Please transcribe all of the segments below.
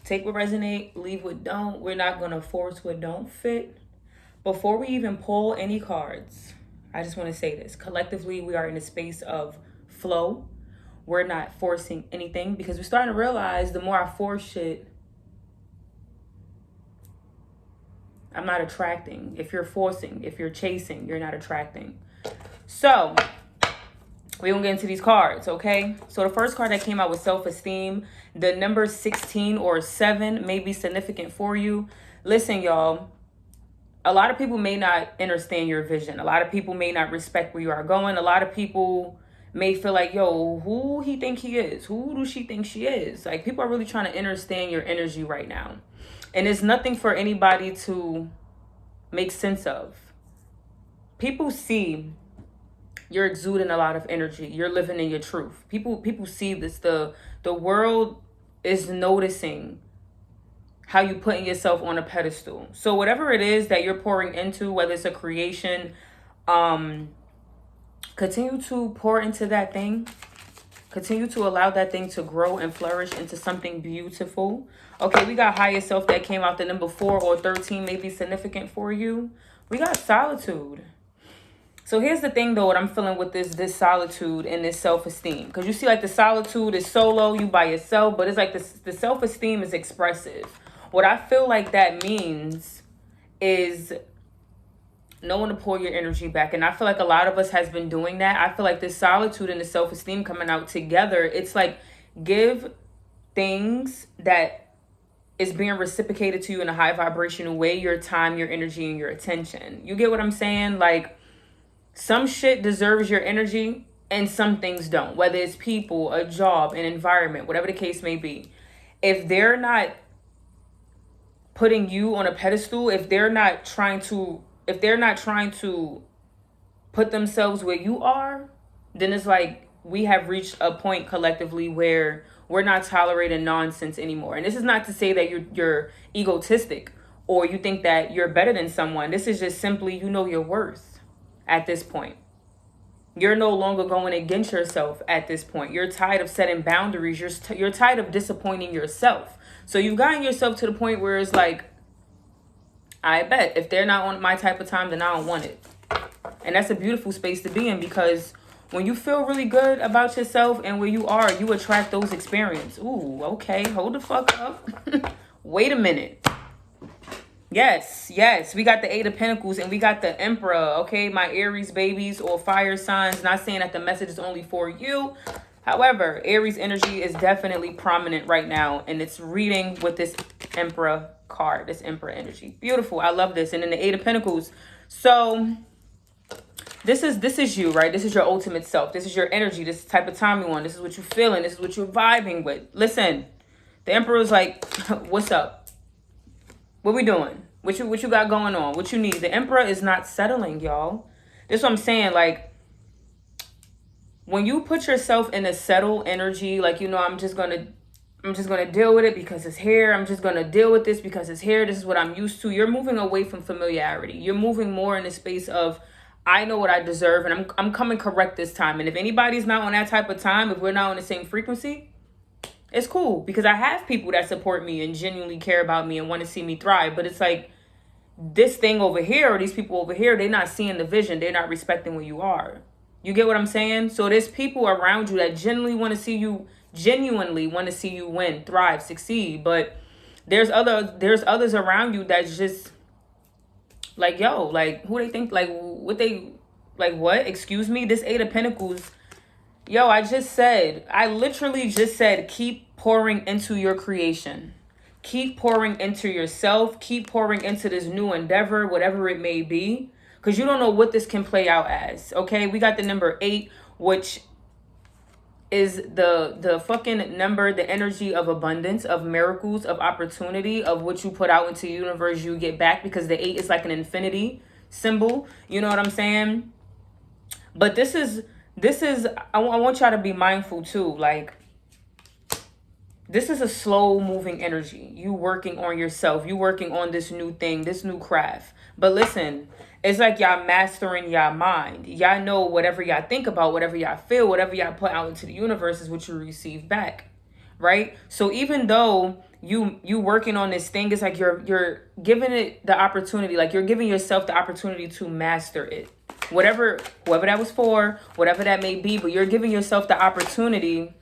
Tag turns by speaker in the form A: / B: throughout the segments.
A: Take what resonate, leave what don't. We're not going to force what don't fit. Before we even pull any cards, I just want to say this. Collectively, we are in a space of flow. We're not forcing anything because we're starting to realize the more I force shit, I'm not attracting. If you're forcing, if you're chasing, you're not attracting. So, we're going to get into these cards, okay? So, the first card that came out was self-esteem. The number 16 or 7 may be significant for you. Listen, y'all. A lot of people may not understand your vision. A lot of people may not respect where you are going. A lot of people may feel like, yo, who he think he is? Who do she think she is? Like, people are really trying to understand your energy right now. And it's nothing for anybody to make sense of. People see you're exuding a lot of energy. You're living in your truth. People see this. The world is noticing how you putting yourself on a pedestal. So whatever it is that you're pouring into, whether it's a creation, continue to pour into that thing. Continue to allow that thing to grow and flourish into something beautiful. Okay, we got higher self that came out. The number 4 or 13 may be significant for you. We got solitude. So here's the thing, though, what I'm feeling with this solitude and this self-esteem. Because you see, like, the solitude is solo, you by yourself, but it's like the self-esteem is expressive. What I feel like that means is knowing to pull your energy back. And I feel like a lot of us has been doing that. I feel like this solitude and the self-esteem coming out together, it's like give things that is being reciprocated to you in a high vibrational way, your time, your energy, and your attention. You get what I'm saying? Like, some shit deserves your energy and some things don't. Whether it's people, a job, an environment, whatever the case may be. If they're not putting you on a pedestal, if they're not trying to put themselves where you are, then it's like we have reached a point collectively where we're not tolerating nonsense anymore. And this is not to say that you're egotistic or you think that you're better than someone. This is just simply, you know your worth at this point. You're no longer going against yourself at this point. You're tired of setting boundaries. You're tired of disappointing yourself. So you've gotten yourself to the point where it's like, I bet if they're not on my type of time, then I don't want it. And that's a beautiful space to be in, because when you feel really good about yourself and where you are, you attract those experiences. Ooh, okay, hold the fuck up. Wait a minute. Yes, we got the 8 of Pentacles and we got the Emperor, okay? My Aries babies or fire signs. Not saying that the message is only for you. However, Aries energy is definitely prominent right now, and it's reading with this Emperor card, this Emperor energy. Beautiful. I love this. And then the 8 of Pentacles. So this is you, right? This is your ultimate self. This is your energy. This is the type of time you want. This is what you're feeling. This is what you're vibing with. Listen, the Emperor's like, what's up? What we doing? What you got going on? What you need? The Emperor is not settling, y'all. This is what I'm saying. Like, when you put yourself in a settle energy, like, you know, I'm just gonna deal with it because it's here. I'm just gonna deal with this because it's here. This is what I'm used to. You're moving away from familiarity. You're moving more in the space of, I know what I deserve, and I'm coming correct this time. And if anybody's not on that type of time, if we're not on the same frequency, it's cool, because I have people that support me and genuinely care about me and want to see me thrive. But it's like, this thing over here, or these people over here, they're not seeing the vision. They're not respecting where you are. You get what I'm saying? So there's people around you that genuinely want to see you win, thrive, succeed. But there's others around you that's just like, yo, like, who they think, like, what? Excuse me? This 8 of Pentacles. Yo, I literally just said, keep pouring into your creation. Keep pouring into yourself. Keep pouring into this new endeavor, whatever it may be. Because you don't know what this can play out as, okay? We got the number 8, which is the fucking number, the energy of abundance, of miracles, of opportunity, of what you put out into the universe, you get back, because the 8 is like an infinity symbol. You know what I'm saying? But this is, I want y'all to be mindful too. Like, this is a slow moving energy. You working on yourself. You working on this new thing, this new craft. But listen, it's like y'all mastering y'all mind. Y'all know whatever y'all think about, whatever y'all feel, whatever y'all put out into the universe is what you receive back, right? So even though you working on this thing. It's like you're giving it the opportunity, like you're giving yourself the opportunity to master it. Whoever that was for, whatever that may be, but you're giving yourself the opportunity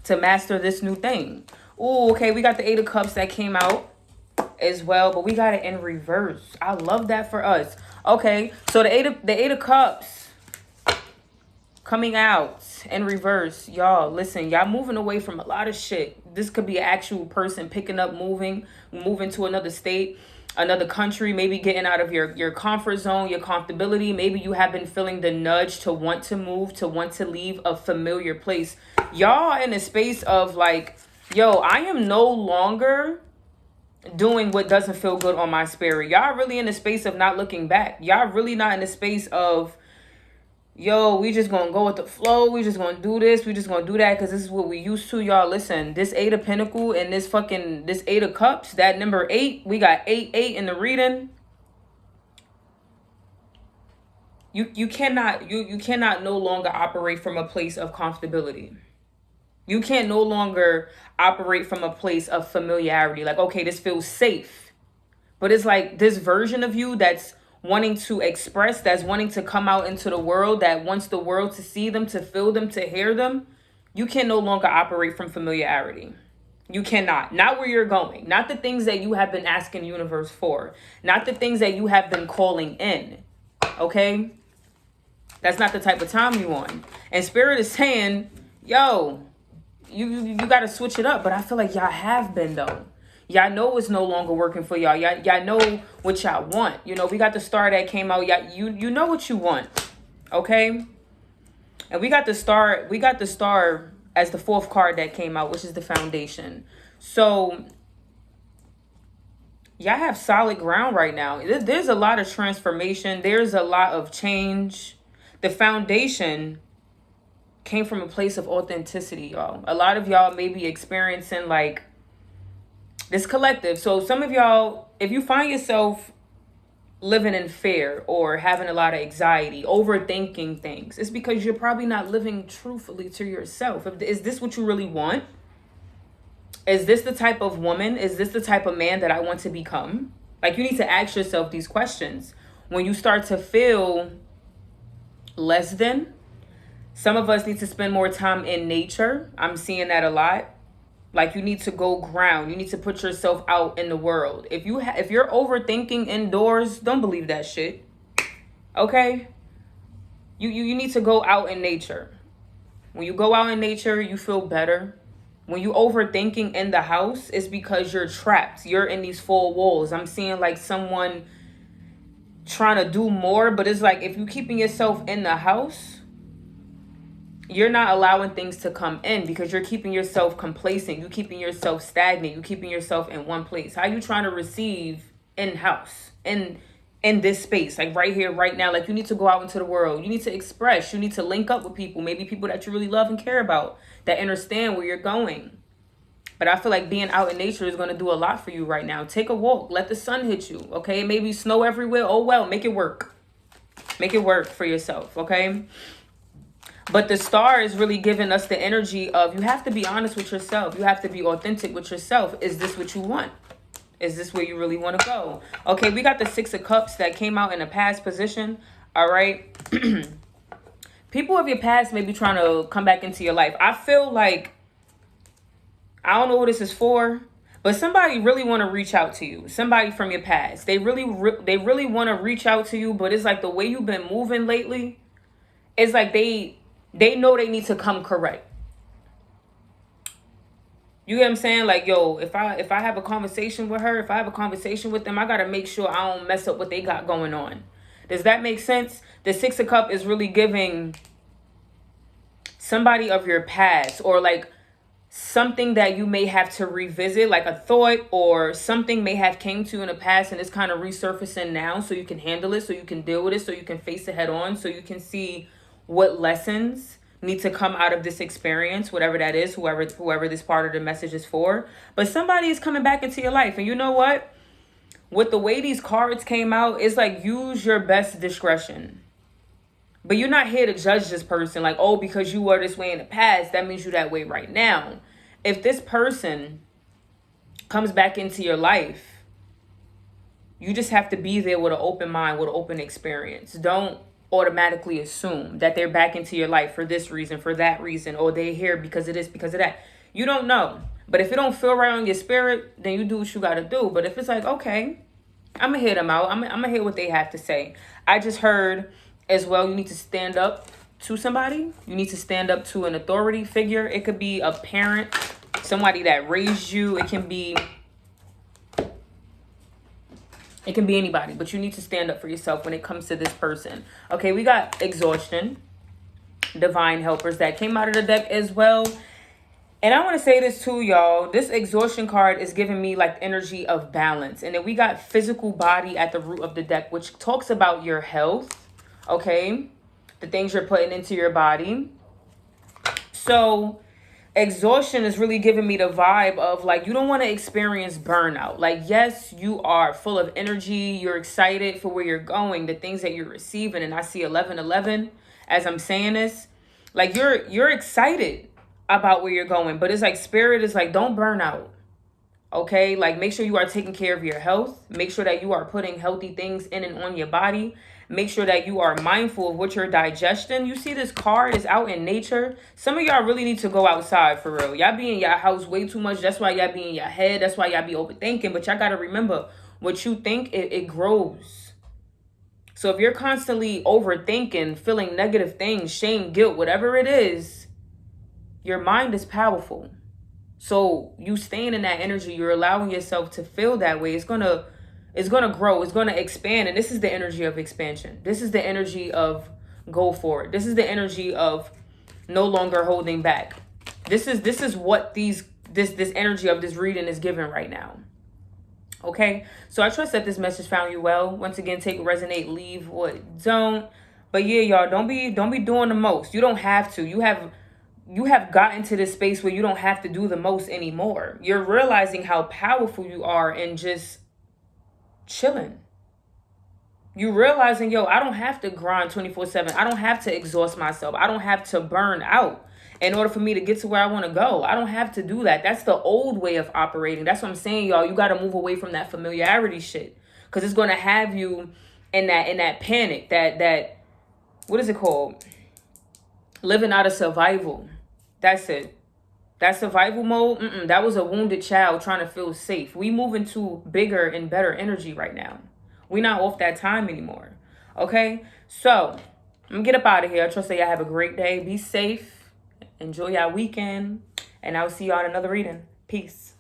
A: to master this new thing. Ooh, okay, we got the 8 of Cups that came out as well, but we got it in reverse. I love that for us. Okay, so the eight of Cups coming out in reverse. Y'all, listen, y'all moving away from a lot of shit. This could be an actual person picking up, moving to another state, another country, maybe getting out of your comfort zone, your comfortability. Maybe you have been feeling the nudge to want to move, to want to leave a familiar place. Y'all in a space of like, yo, I am no longer doing what doesn't feel good on my spirit. Y'all really in the space of not looking back. Y'all really not in the space of, yo, we just gonna go with the flow. We just gonna do this. We just gonna do that because this is what we used to. Y'all, listen, this 8 of Pentacle and this 8 of Cups, that number 8, we got 8 in the reading. You cannot no longer operate from a place of comfortability. You can't no longer operate from a place of familiarity. Like, okay, this feels safe. But it's like this version of you that's wanting to express, that's wanting to come out into the world, that wants the world to see them, to feel them, to hear them. You can no longer operate from familiarity. You cannot. Not where you're going. Not the things that you have been asking the universe for. Not the things that you have been calling in. Okay? That's not the type of time you on. And Spirit is saying, yo, you got to switch it up. But I feel like y'all have been, though. Y'all know it's no longer working for y'all. Y'all know what y'all want. You know, we got the star that came out. You know what you want. Okay? And we got the star as the 4th card that came out, which is the Foundation. So y'all have solid ground right now. There's a lot of transformation. There's a lot of change. The Foundation came from a place of authenticity, y'all. A lot of y'all may be experiencing like this collective. So some of y'all, if you find yourself living in fear or having a lot of anxiety, overthinking things, it's because you're probably not living truthfully to yourself. Is this what you really want? Is this the type of woman? Is this the type of man that I want to become? Like, you need to ask yourself these questions. When you start to feel less than, some of us need to spend more time in nature. I'm seeing that a lot. Like, you need to go ground. You need to put yourself out in the world. If you're overthinking indoors, don't believe that shit. Okay? You need to go out in nature. When you go out in nature, you feel better. When you overthinking in the house, it's because you're trapped. You're in these 4 walls. I'm seeing like someone trying to do more, but it's like if you keeping yourself in the house, you're not allowing things to come in because you're keeping yourself complacent. You're keeping yourself stagnant. You're keeping yourself in one place. How you trying to receive in-house, in this space, like right here, right now? Like, you need to go out into the world. You need to express. You need to link up with people, maybe people that you really love and care about, that understand where you're going. But I feel like being out in nature is going to do a lot for you right now. Take a walk. Let the sun hit you, okay? Maybe snow everywhere. Oh, well, make it work. Make it work for yourself, okay? But the star is really giving us the energy of, you have to be honest with yourself. You have to be authentic with yourself. Is this what you want? Is this where you really want to go? Okay, we got the 6 of Cups that came out in a past position. All right. People of your past may be trying to come back into your life. I feel like, I don't know what this is for, but somebody really want to reach out to you. Somebody from your past. They really want to reach out to you, but it's like the way you've been moving lately, it's like they know they need to come correct. You get what I'm saying? Like, yo, if I have a conversation with her, if I have a conversation with them, I got to make sure I don't mess up what they got going on. Does that make sense? The 6 of Cups is really giving somebody of your past, or like something that you may have to revisit, like a thought or something may have came to you in the past and it's kind of resurfacing now, so you can handle it, so you can deal with it, so you can face it head on, so you can see what lessons need to come out of this experience, whatever that is, whoever this part of the message is for. But somebody is coming back into your life. And you know what? With the way these cards came out, it's like, use your best discretion. But you're not here to judge this person like, oh, because you were this way in the past, that means you that way right now. If this person comes back into your life, you just have to be there with an open mind, with an open experience. Don't automatically assume that they're back into your life for this reason, for that reason, or they're here because of this, because of that. You don't know. But if it don't feel right on your spirit, then you do what you got to do. But if it's like, okay, I'm going to hear them out. I'm going to hear what they have to say. I just heard as well, you need to stand up to somebody. You need to stand up to an authority figure. It could be a parent, somebody that raised you. It can be anybody, but you need to stand up for yourself when it comes to this person. Okay, we got exhaustion, divine helpers that came out of the deck as well. And I want to say this too, y'all. This exhaustion card is giving me like energy of balance. And then we got physical body at the root of the deck, which talks about your health, okay? The things you're putting into your body. So exhaustion is really giving me the vibe of like, you don't want to experience burnout. Like, yes, you are full of energy. You're excited for where you're going, the things that you're receiving. And I see 1111 as I'm saying this. Like, you're excited about where you're going, but it's like spirit is like, don't burn out. Okay, like make sure you are taking care of your health. Make sure that you are putting healthy things in and on your body. Make sure that you are mindful of what you're digesting. You see this card is out in nature. Some of y'all really need to go outside for real. Y'all be in your house way too much. That's why y'all be in your head. That's why y'all be overthinking. But y'all got to remember, what you think, it grows. So if you're constantly overthinking, feeling negative things, shame, guilt, whatever it is, your mind is powerful. So you staying in that energy, you're allowing yourself to feel that way. It's gonna grow, it's gonna expand. And this is the energy of expansion. This is the energy of go for it. This is the energy of no longer holding back. This is what this energy of this reading is giving right now. Okay, so I trust that this message found you well. Once again, take what resonate, leave what don't. But yeah, y'all, don't be doing the most. You don't have to. You have gotten to this space where you don't have to do the most anymore. You're realizing how powerful you are in just chilling. You're realizing, yo, I don't have to grind 24/7. I don't have to exhaust myself. I don't have to burn out in order for me to get to where I want to go. I don't have to do that. That's the old way of operating. That's what I'm saying, y'all. You got to move away from that familiarity shit, because it's going to have you in that panic, that what is it called? Living out of survival. That's it. That survival mode, that was a wounded child trying to feel safe. We move into bigger and better energy right now. We not off that time anymore. Okay? So, I'm going to get up out of here. I trust that y'all have a great day. Be safe. Enjoy y'all weekend. And I'll see y'all in another reading. Peace.